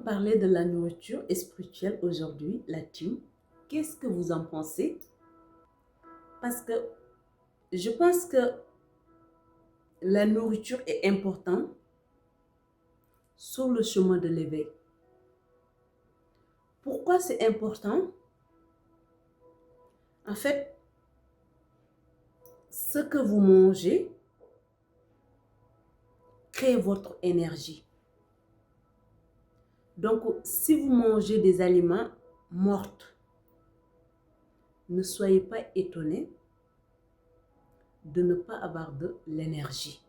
parler de la nourriture spirituelle aujourd'hui, la team. Qu'est-ce que vous en pensez? Parce que je pense que la nourriture est importante sur le chemin de l'éveil. Pourquoi c'est important? En fait, ce que vous mangez crée votre énergie. Donc, si vous mangez des aliments morts, ne soyez pas étonnés de ne pas avoir de l'énergie.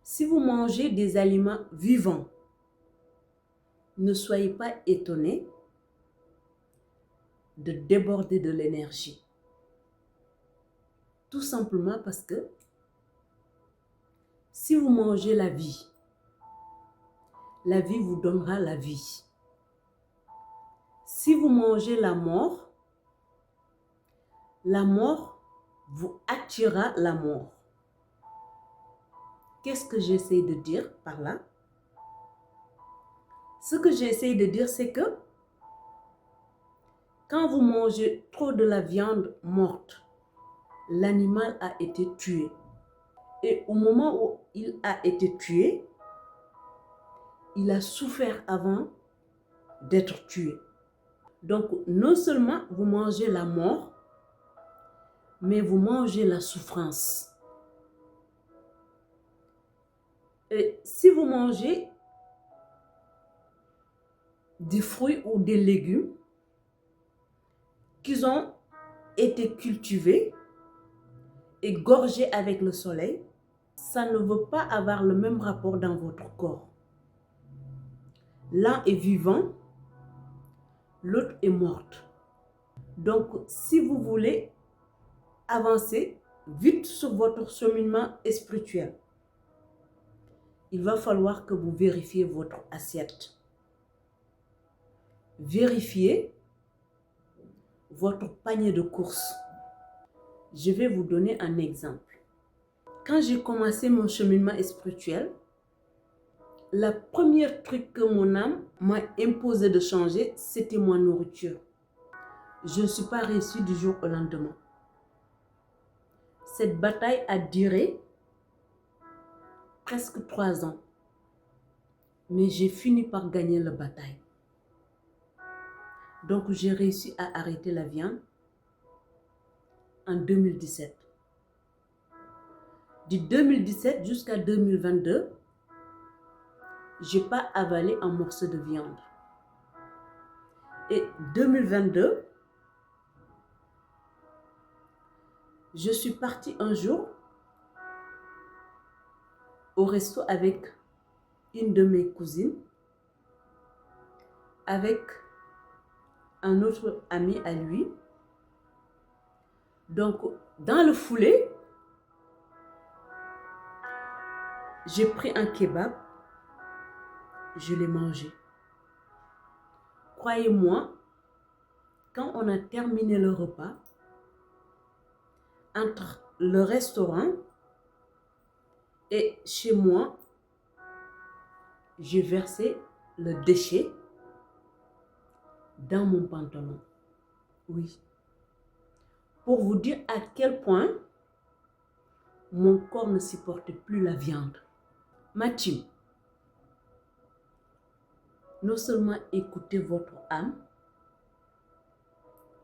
Si vous mangez des aliments vivants, ne soyez pas étonnés de déborder de l'énergie. Tout simplement parce que si vous mangez la vie vous donnera la vie. Si vous mangez la mort vous attirera la mort. Qu'est-ce que j'essaie de dire par là? Ce que j'essaie de dire, c'est que quand vous mangez trop de la viande morte, l'animal a été tué. Et au moment où il a été tué, il a souffert avant d'être tué. Donc, non seulement vous mangez la mort, mais vous mangez la souffrance. Et si vous mangez des fruits ou des légumes qui ont été cultivés et gorgés avec le soleil, ça ne veut pas avoir le même rapport dans votre corps. L'un est vivant, l'autre est morte. Donc, si vous voulez avancer vite sur votre cheminement spirituel, il va falloir que vous vérifiez votre assiette. Vérifiez votre panier de courses. Je vais vous donner un exemple. Quand j'ai commencé mon cheminement spirituel, la première truc que mon âme m'a imposé de changer, c'était ma nourriture. Je ne suis pas réussie du jour au lendemain. Cette bataille a duré presque 3 ans. Mais j'ai fini par gagner la bataille. Donc j'ai réussi à arrêter la viande en 2017. De 2017 jusqu'à 2022, je n'ai pas avalé un morceau de viande. Et 2022, je suis partie un jour au resto avec une de mes cousines, avec un autre ami à lui. Donc, dans le foulée, j'ai pris un kebab, je l'ai mangé. Croyez-moi, quand on a terminé le repas, entre le restaurant et chez moi, j'ai versé le déchet dans mon pantalon. Oui. Pour vous dire à quel point mon corps ne supporte plus la viande. Ma team, non seulement écoutez votre âme,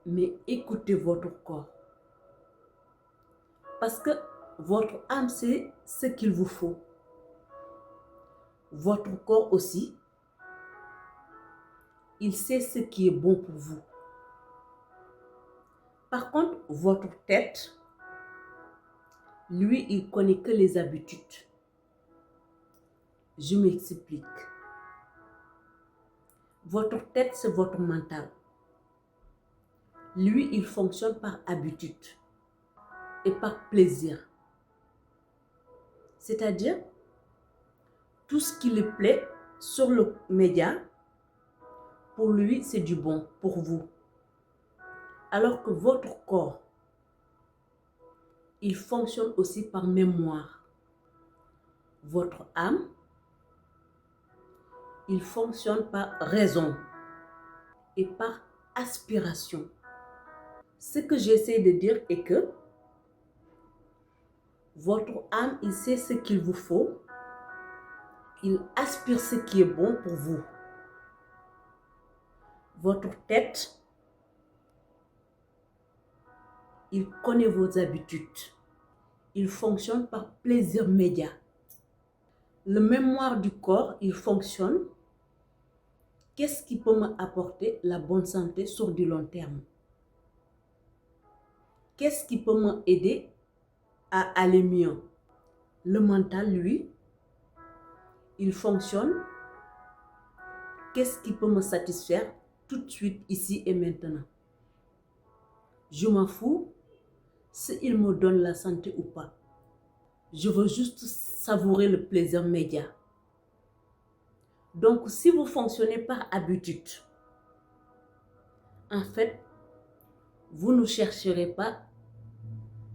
mais écoutez votre corps. Parce que votre âme, c'est ce qu'il vous faut. Votre corps aussi, il sait ce qui est bon pour vous. Par contre, votre tête, lui, il connaît que les habitudes. Je m'explique. Votre tête, c'est votre mental. Lui, il fonctionne par habitude et par plaisir. C'est-à-dire, tout ce qui lui plaît sur le média, pour lui, c'est du bon, pour vous. Alors que votre corps, il fonctionne aussi par mémoire. Votre âme, il fonctionne par raison et par aspiration. Ce que j'essaie de dire est que votre âme, il sait ce qu'il vous faut. Il aspire ce qui est bon pour vous. Votre tête, il connaît vos habitudes. Il fonctionne par plaisir médiat. Le mémoire du corps, il fonctionne. Qu'est-ce qui peut m'apporter la bonne santé sur du long terme? Qu'est-ce qui peut m'aider à aller mieux? Le mental, lui, il fonctionne. Qu'est-ce qui peut me satisfaire tout de suite, ici et maintenant? Je m'en fous s'il me donne la santé ou pas. Je veux juste savourer le plaisir médiat. Donc, si vous fonctionnez par habitude, en fait, vous ne chercherez pas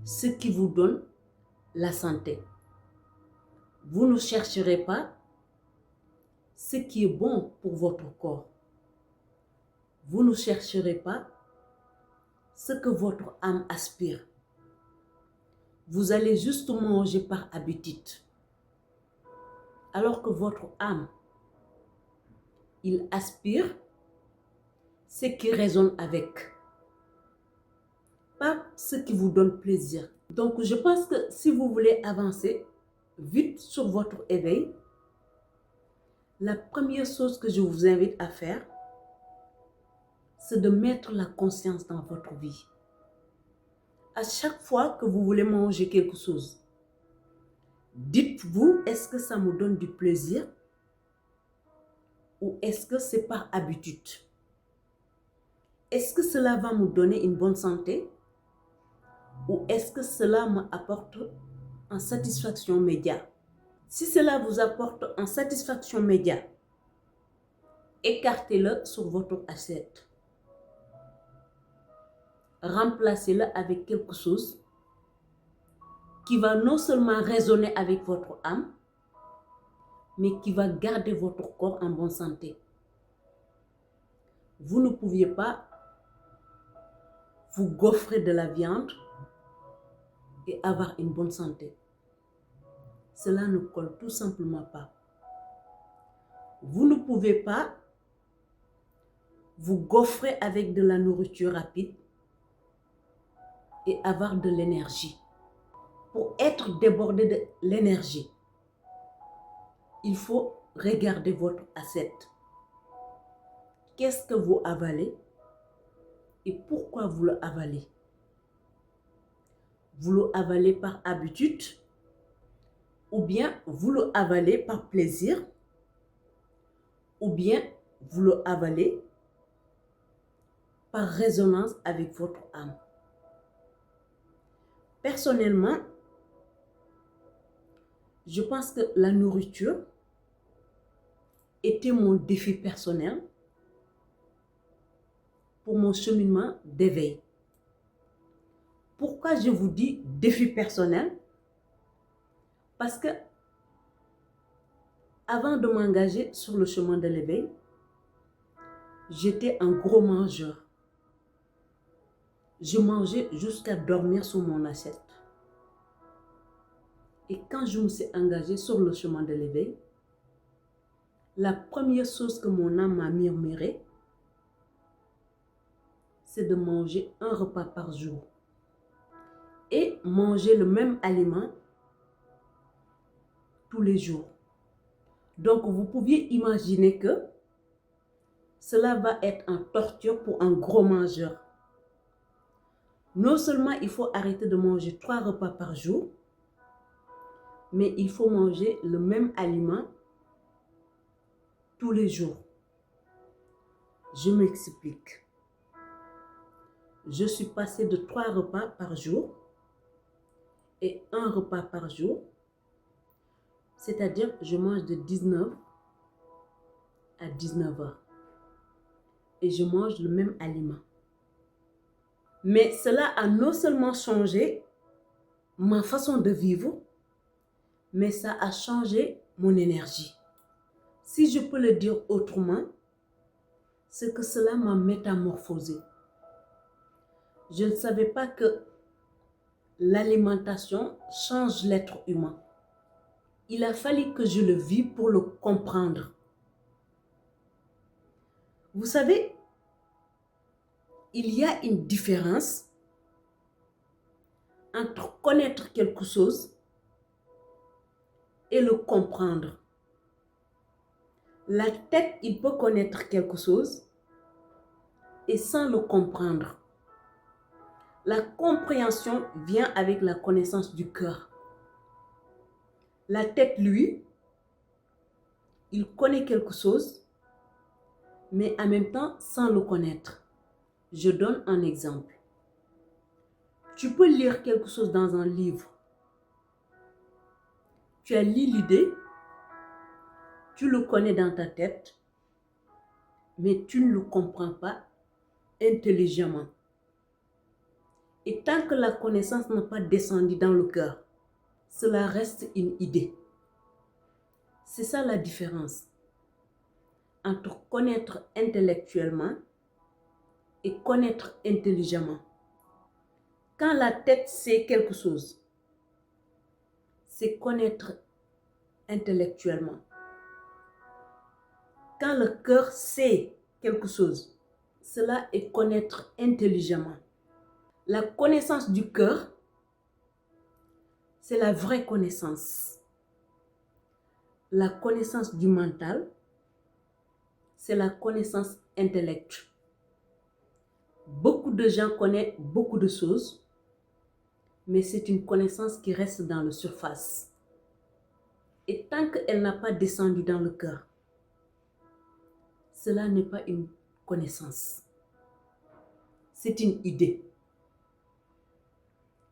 ce qui vous donne la santé. Vous ne chercherez pas ce qui est bon pour votre corps. Vous ne chercherez pas ce que votre âme aspire. Vous allez juste manger par habitude. Alors que votre âme, il aspire ce qui résonne avec, pas ce qui vous donne plaisir. Donc, je pense que si vous voulez avancer vite sur votre éveil, la première chose que je vous invite à faire, c'est de mettre la conscience dans votre vie. À chaque fois que vous voulez manger quelque chose, dites-vous, est-ce que ça me donne du plaisir ou est-ce que c'est par habitude? Est-ce que cela va me donner une bonne santé ou est-ce que cela m'apporte une satisfaction médiate? Si cela vous apporte une satisfaction médiate, écartez-le sur votre assiette. Remplacez-le avec quelque chose qui va non seulement résonner avec votre âme, mais qui va garder votre corps en bonne santé. Vous ne pouviez pas vous gaufrer de la viande et avoir une bonne santé. Cela ne colle tout simplement pas. Vous ne pouvez pas vous gaufrer avec de la nourriture rapide et avoir de l'énergie. Pour être débordé de l'énergie, il faut regarder votre assiette. Qu'est-ce que vous avalez et pourquoi vous le avalez? Vous le avalez par habitude ou bien vous le avalez par plaisir ou bien vous le avalez par résonance avec votre âme. Personnellement, je pense que la nourriture était mon défi personnel pour mon cheminement d'éveil. Pourquoi je vous dis défi personnel? Parce que avant de m'engager sur le chemin de l'éveil, j'étais un gros mangeur. Je mangeais jusqu'à dormir sur mon assiette. Et quand je me suis engagée sur le chemin de l'éveil, la première chose que mon âme m'a murmuré, c'est de manger un repas par jour. Et manger le même aliment tous les jours. Donc, vous pouviez imaginer que cela va être une torture pour un gros mangeur. Non seulement il faut arrêter de manger 3 repas par jour, mais il faut manger le même aliment tous les jours. Je m'explique. Je suis passée de 3 repas par jour et 1 repas par jour. C'est-à-dire, je mange de 19 à 19 heures. Et je mange le même aliment. Mais cela a non seulement changé ma façon de vivre, mais ça a changé mon énergie. Si je peux le dire autrement, c'est que cela m'a métamorphosée. Je ne savais pas que l'alimentation change l'être humain. Il a fallu que je le vis pour le comprendre. Vous savez, il y a une différence entre connaître quelque chose et le comprendre. La tête, il peut connaître quelque chose et sans le comprendre. La compréhension vient avec la connaissance du cœur. La tête, lui, il connaît quelque chose, mais en même temps sans le connaître. Je donne un exemple. Tu peux lire quelque chose dans un livre. Tu as lu l'idée, tu le connais dans ta tête, mais tu ne le comprends pas intelligemment. Et tant que la connaissance n'a pas descendu dans le cœur, cela reste une idée. C'est ça la différence entre connaître intellectuellement et connaître intelligemment. Quand la tête sait quelque chose, c'est connaître intellectuellement. Quand le cœur sait quelque chose, cela est connaître intelligemment. La connaissance du cœur, c'est la vraie connaissance. La connaissance du mental, c'est la connaissance intellectuelle. Beaucoup de gens connaissent beaucoup de choses, mais c'est une connaissance qui reste dans la surface. Et tant qu'elle n'a pas descendu dans le cœur, cela n'est pas une connaissance. C'est une idée.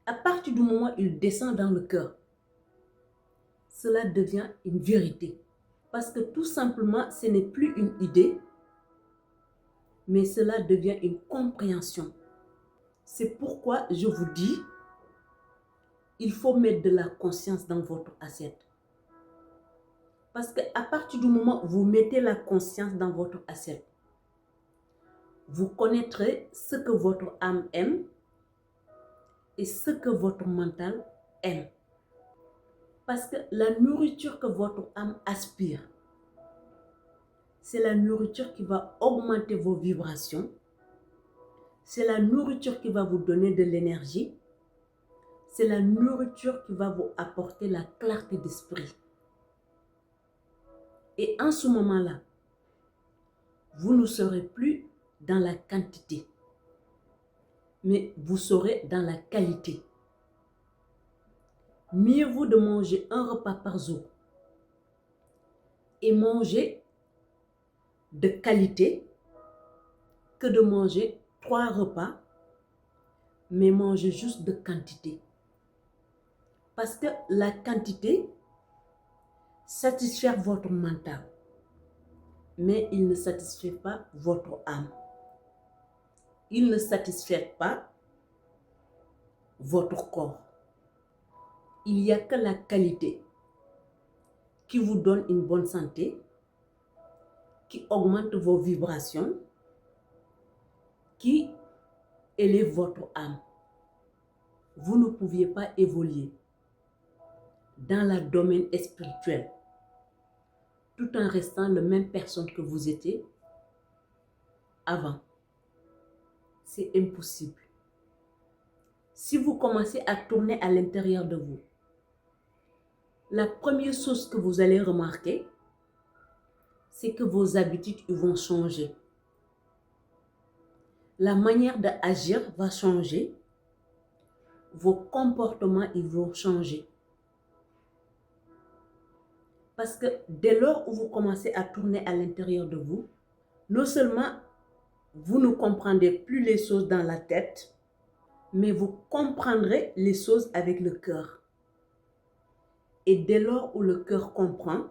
À partir du moment où il descend dans le cœur, cela devient une vérité. Parce que tout simplement, ce n'est plus une idée, mais cela devient une compréhension. C'est pourquoi je vous dis, il faut mettre de la conscience dans votre assiette. Parce qu'à partir du moment où vous mettez la conscience dans votre assiette, vous connaîtrez ce que votre âme aime et ce que votre mental aime. Parce que la nourriture que votre âme aspire, c'est la nourriture qui va augmenter vos vibrations. C'est la nourriture qui va vous donner de l'énergie. C'est la nourriture qui va vous apporter la clarté d'esprit. Et en ce moment-là, vous ne serez plus dans la quantité, mais vous serez dans la qualité. Mieux vaut de manger un repas par jour et manger de qualité que de manger 3 repas, mais manger juste de quantité. Parce que la quantité satisfait votre mental, mais il ne satisfait pas votre âme. Il ne satisfait pas votre corps. Il n'y a que la qualité qui vous donne une bonne santé, qui augmente vos vibrations, qui élève votre âme. Vous ne pouviez pas évoluer dans le domaine spirituel tout en restant la même personne que vous étiez avant. C'est impossible. Si vous commencez à tourner à l'intérieur de vous, la première chose que vous allez remarquer, c'est que vos habitudes vont changer. La manière d'agir va changer. Vos comportements vont changer. Parce que dès lors où vous commencez à tourner à l'intérieur de vous, non seulement vous ne comprendrez plus les choses dans la tête, mais vous comprendrez les choses avec le cœur. Et dès lors où le cœur comprend,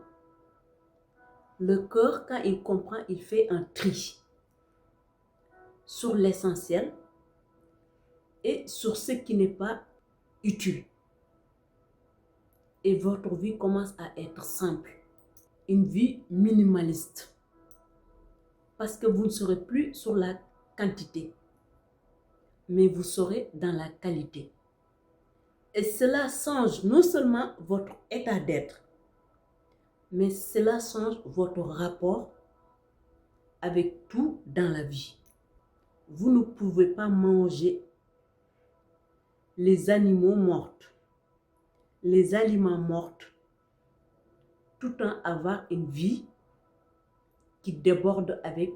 le cœur, quand il comprend, il fait un tri sur l'essentiel et sur ce qui n'est pas utile. Et votre vie commence à être simple. une vie minimaliste. Parce que vous ne serez plus sur la quantité, mais vous serez dans la qualité. Et cela change non seulement votre état d'être, mais cela change votre rapport avec tout dans la vie. Vous ne pouvez pas manger les animaux morts, les aliments morts, tout en avoir une vie qui déborde avec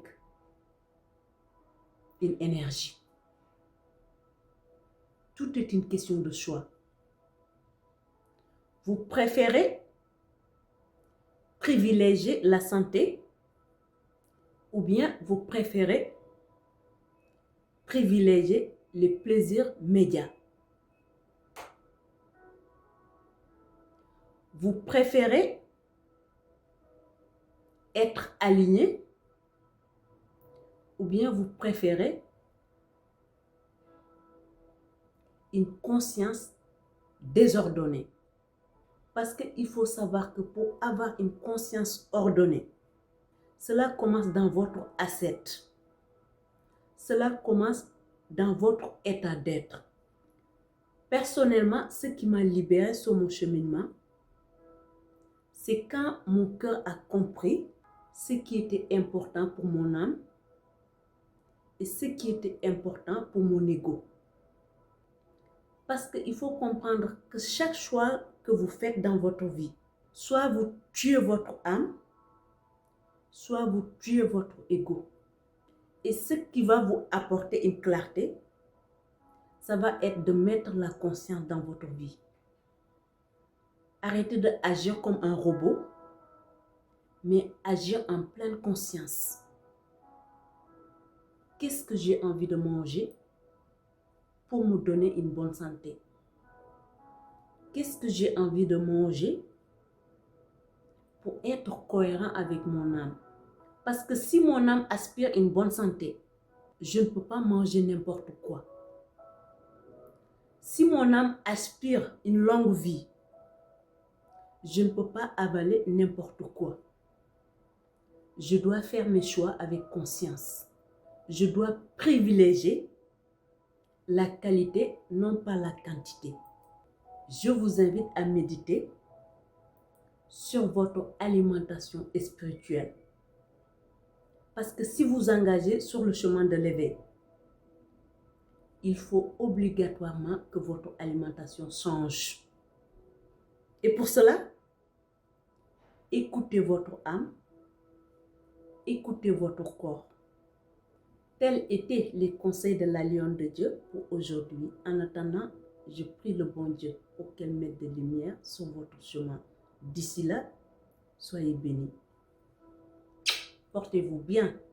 une énergie. Tout est une question de choix. Vous préférez privilégier la santé ou bien vous préférez privilégier les plaisirs médias. Vous préférez être aligné ou bien vous préférez une conscience désordonnée. Parce qu'il faut savoir que pour avoir une conscience ordonnée, cela commence dans votre asset. Cela commence dans votre état d'être. Personnellement, ce qui m'a libéré sur mon cheminement, c'est quand mon cœur a compris ce qui était important pour mon âme et ce qui était important pour mon ego. Parce qu'il faut comprendre que chaque choix que vous faites dans votre vie, soit vous tuez votre âme, soit vous tuez votre ego. Et ce qui va vous apporter une clarté, ça va être de mettre la conscience dans votre vie. Arrêtez d'agir comme un robot, mais agir en pleine conscience. Qu'est-ce que j'ai envie de manger pour me donner une bonne santé? Qu'est-ce que j'ai envie de manger pour être cohérent avec mon âme? Parce que si mon âme aspire une bonne santé, je ne peux pas manger n'importe quoi. Si mon âme aspire une longue vie, je ne peux pas avaler n'importe quoi. Je dois faire mes choix avec conscience. Je dois privilégier la qualité, non pas la quantité. Je vous invite à méditer sur votre alimentation spirituelle. Parce que si vous engagez sur le chemin de l'éveil, il faut obligatoirement que votre alimentation change. Et pour cela, écoutez votre âme, écoutez votre corps. Tels étaient les conseils de la Lionne de Dieu pour aujourd'hui. En attendant, je prie le bon Dieu pour qu'elle mette de lumière sur votre chemin. D'ici là, soyez bénis. Portez-vous bien.